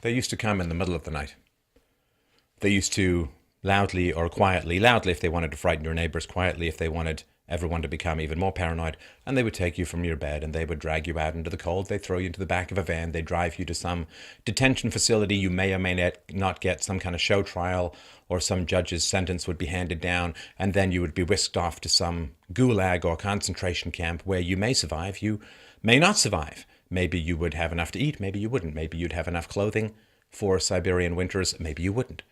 They used to come in the middle of the night. They used to loudly or quietly, loudly if they wanted to frighten your neighbors, quietly if they wanted everyone to become even more paranoid, and they would take you from your bed and they would drag you out into the cold. They'd throw you into the back of a van. They'd drive you to some detention facility. You may or may not get some kind of show trial, or some judge's sentence would be handed down, and then you would be whisked off to some gulag or concentration camp where you may survive, you may not survive. Maybe you would have enough to eat, maybe you wouldn't. Maybe you'd have enough clothing for Siberian winters, maybe you wouldn't.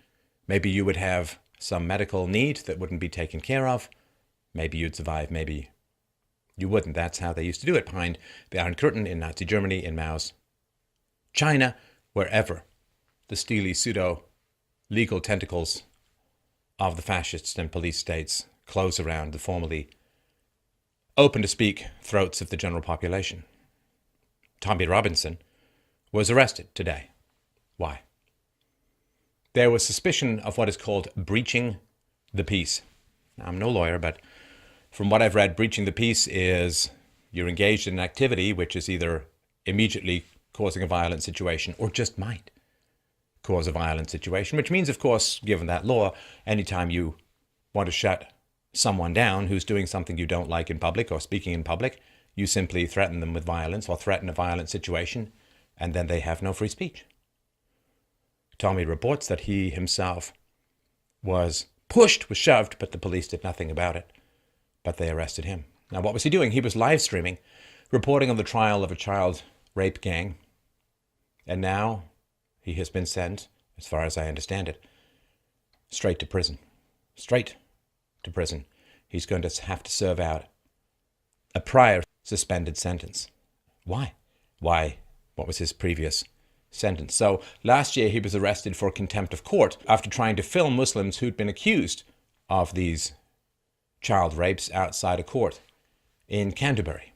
Maybe you would have some medical need that wouldn't be taken care of. Maybe you'd survive, maybe you wouldn't. That's how they used to do it behind the Iron Curtain in Nazi Germany, in Mao's China, wherever the steely pseudo-legal tentacles of the fascists and police states close around the formerly open-to-speak throats of the general population. Tommy Robinson was arrested today. Why? There was suspicion of what is called breaching the peace. Now, I'm no lawyer, but from what I've read, breaching the peace is you're engaged in an activity which is either immediately causing a violent situation or just might cause a violent situation, which means, of course, given that law, anytime you want to shut someone down who's doing something you don't like in public or speaking in public, you simply threaten them with violence or threaten a violent situation, and then they have no free speech. Tommy reports that he himself was shoved, but the police did nothing about it. But they arrested him. Now, what was he doing? He was live streaming, reporting on the trial of a child rape gang. And now he has been sent, as far as I understand it, straight to prison. Straight to prison. He's going to have to serve out a prior suspended sentence. Why? Why? What was his previous sentence? So last year he was arrested for contempt of court after trying to film Muslims who'd been accused of these child rapes outside a court in Canterbury.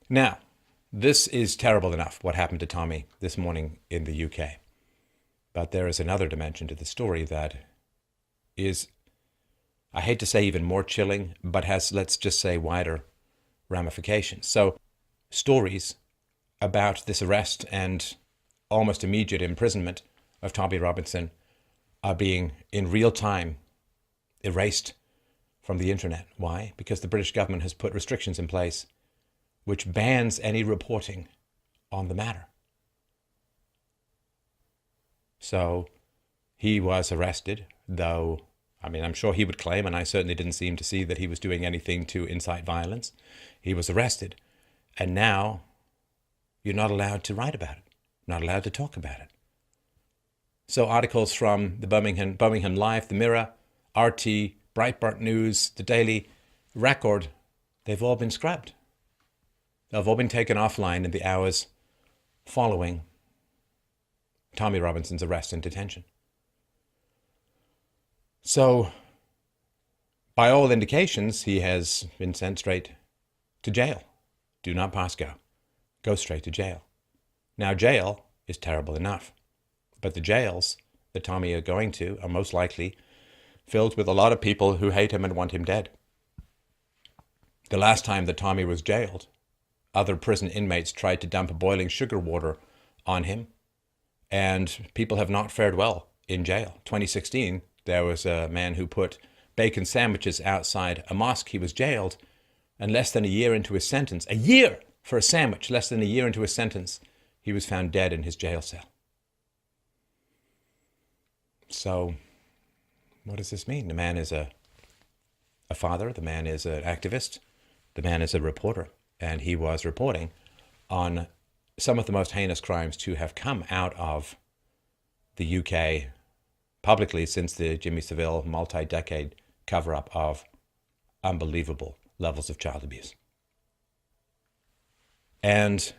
Now, this is terrible enough, what happened to Tommy this morning in the UK. But there is another dimension to the story that is, I hate to say even more chilling, but has, let's just say, wider ramifications. So, stories about this arrest and almost immediate imprisonment of Tommy Robinson are being, in real time, erased from the internet. Why? Because the British government has put restrictions in place which bans any reporting on the matter. So he was arrested, though, I'm sure he would claim, and I certainly didn't seem to see that he was doing anything to incite violence. He was arrested, and now you're not allowed to write about it, not allowed to talk about it. So articles from the Birmingham Live, the Mirror, RT, Breitbart News, the Daily Record, they've all been scrubbed. They've all been taken offline in the hours following Tommy Robinson's arrest and detention. So, by all indications, he has been sent straight to jail. Do not pass go. Go straight to jail. Now, jail is terrible enough, but the jails that Tommy are going to are most likely filled with a lot of people who hate him and want him dead. The last time that Tommy was jailed, other prison inmates tried to dump boiling sugar water on him, and people have not fared well in jail. 2016, there was a man who put bacon sandwiches outside a mosque. He was jailed, and less than a year into his sentence, a year for a sandwich, less than a year into his sentence, he was found dead in his jail cell. So, what does this mean? The man is a father, the man is an activist, the man is a reporter, and he was reporting on some of the most heinous crimes to have come out of the UK publicly since the Jimmy Savile multi-decade cover-up of unbelievable levels of child abuse. And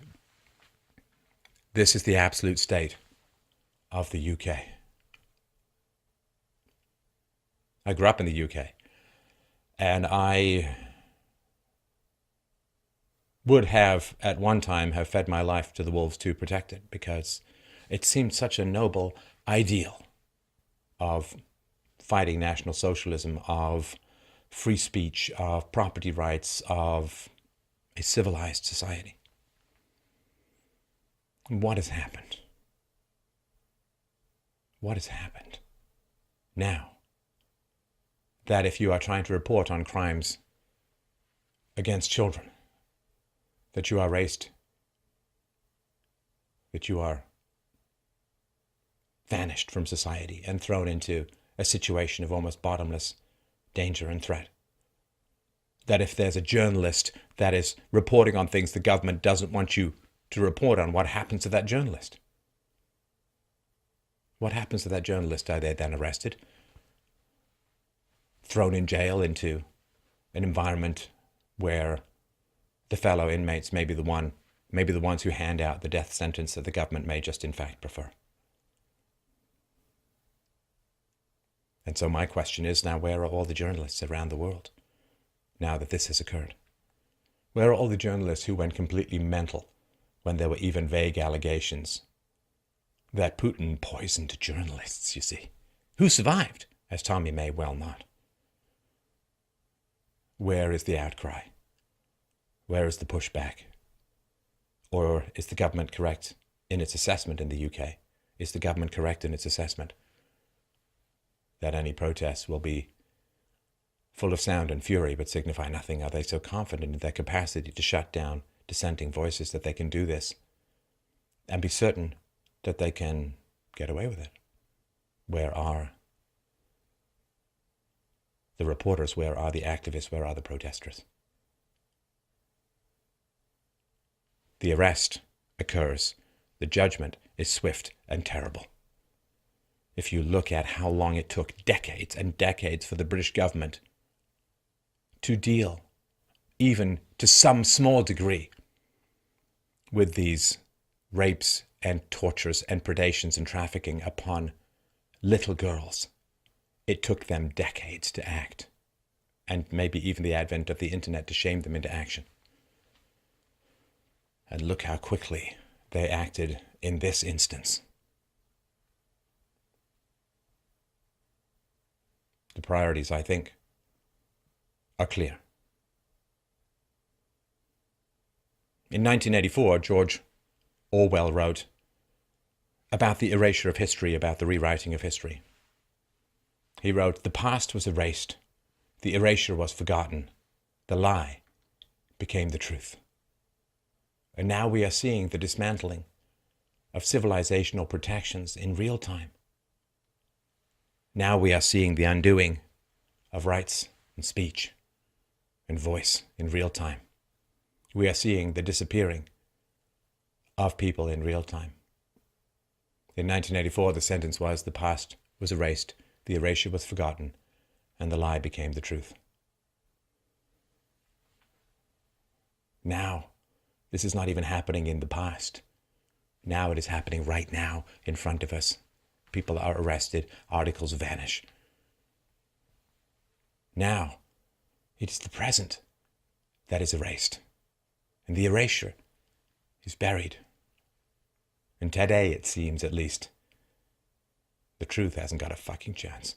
this is the absolute state of the UK. I grew up in the UK, and I would have, at one time, have fed my life to the wolves to protect it, because it seemed such a noble ideal of fighting National Socialism, of free speech, of property rights, of a civilized society. What has happened? what has happened now that if you are trying to report on crimes against children, that you are erased, that you are vanished from society and thrown into a situation of almost bottomless danger and threat. That if there's a journalist that is reporting on things the government doesn't want you to report on, what happens to that journalist? What happens to that journalist? Are they then arrested? Thrown in jail into an environment where the fellow inmates may be the ones who hand out the death sentence that the government may just in fact prefer. And so my question is now, where are all the journalists around the world now that this has occurred? Where are all the journalists who went completely mental when there were even vague allegations that Putin poisoned journalists, you see? Who survived, as Tommy may well not? Where is the outcry? Where is the pushback? Or is the government correct in its assessment in the UK? Is the government correct in its assessment that any protests will be full of sound and fury but signify nothing? Are they so confident in their capacity to shut down dissenting voices that they can do this and be certain that they can get away with it? Where are the reporters? Where are the activists? Where are the protesters? The arrest occurs. The judgment is swift and terrible. If you look at how long it took, decades and decades, for the British government to deal, even to some small degree, with these rapes and tortures and predations and trafficking upon little girls, it took them decades to act, and maybe even the advent of the internet to shame them into action. And look how quickly they acted in this instance. The priorities, I think, are clear. In 1984, George Orwell wrote about the erasure of history, about the rewriting of history. He wrote, "The past was erased, the erasure was forgotten, the lie became the truth." And now we are seeing the dismantling of civilizational protections in real time. Now we are seeing the undoing of rights and speech and voice in real time. We are seeing the disappearing of people in real time. In 1984, the sentence was, "The past was erased, the erasure was forgotten, and the lie became the truth." Now, this is not even happening in the past. Now it is happening right now in front of us. People are arrested, articles vanish. Now, it is the present that is erased, and the erasure is buried. And today, it seems at least, the truth hasn't got a fucking chance.